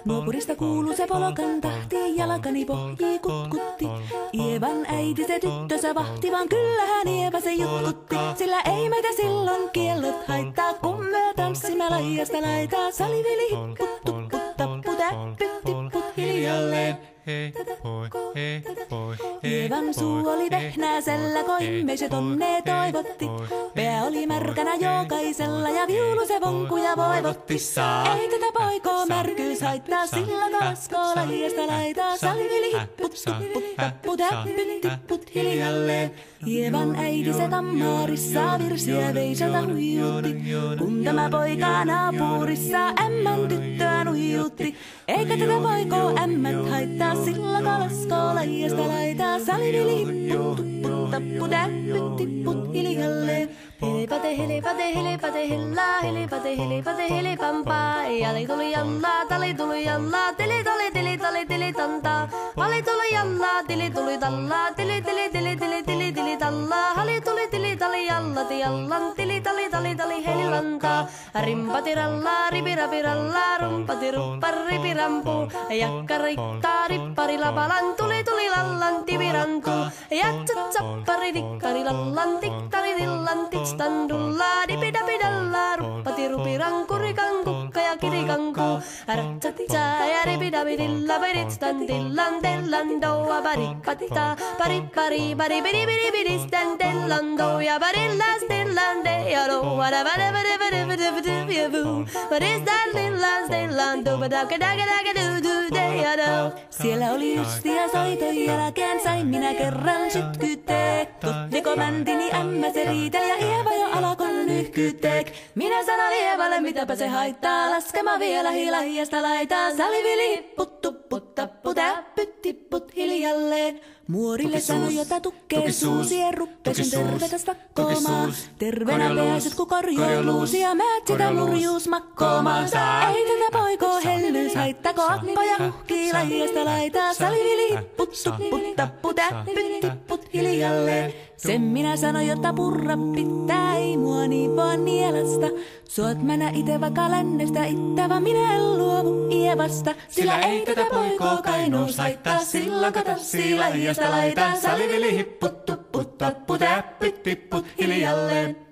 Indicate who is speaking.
Speaker 1: Nuopurista kuuluu se polokan tahti, jalkani pohjii kutkutti. Ievan äiti se tyttönsä vahti, vaan kyllähän Ieva se jutkutti. Sillä ei meitä silloin kiellot haittaa, kun me tanssimme laijasta laitaa. Salivili hipput, tupput, tappu, täppyt, tipput hiljalleen. Ievan suu oli vehnäisellä, koimme se tonne toivotti. Pää oli märkänä jokaisella ja viulu se vonkuja voivotti. Ei tätä poikoo märkyys haittaa, sillä kaskoo lajiasta laitaa. Salivili hipput, tupput, tappu, täppyt, tipput hiljalleen. Ievan äiti se tammarissa virsiä veisalta huijutti. Kun tämä poika naapurissa ämmän tyttöä nuijutti. Eikä tätä poikoo ämmät haittaa, sillä kalaskoo lajiasta laitaa. Salivili hipput, tupput, tappu, täppyt, tipput hiljalleen. Helipate, helipate, helipate, hellaa, helipate, helipate, helipampaa. Jali tuli jallaa, tali tuli jallaa, tili tali, tili tali, tili tantaa. Vali tuli jallaa, tili tuli tallaa, tili tili tili tili tili tili tallaa. Hali tuli tili tali jallati jallan, tili tali tali tali helilantaa. Rimpati rallaa, ripirapi rallaa, rumpati ruppar, ripirampu. Jakka riittaa, rippari lapalan, tuli tuli lallan, tivirantuu. Jatsat sappari, dikkari lallan, tiktari dillan, standulla dipidapidalla ruppati rupiranku rikanku ja kirikanku ratsatsa ja ripidapidilla beritstandillan dellandoa baripatita baripari baribiribiribiristandellando ja barillastillande ja lo vadavadavadavadavadavadavu baristandillandellando badakadakadakadudu. Siellä oli justia soitojen jälkeen, sain minä kerran sytkytek. Tuttiko mäntini ämmä se riiteli ja Ieva jo alkoi nyhkytek. Minä sanon Ievalle, mitäpä se haittaa, laskema vielä hilahiasta laitaa. Salivili hipput, tupput, tappu, täppyt, tipput hiljalleen. Muorille sanoi, jota tukkee suusien ruppesun tervetä stakkoomaan. Terveenä pääset, kun korjoiluusi ja määt sitä murjuus makkoomaan. Ei tätä poikoo hellyys haittako, akkoja huhkii lajiasta laitaa. Salivili hipput, tupput, tappu, täppyt, tipput hiljalleen. Sen minä sanoin, jotta purra pitää, ei mua niin vaan nielasta. Suot mänä ite vaikka lännestä ittävä, minä en luovu Ievasta. Sillä ei tätä poikoo kainous haittaa, silloin katanssii lajiasta laitaa. Salivili hipput, tupput, tappu, täppyt, tipput hiljalleen.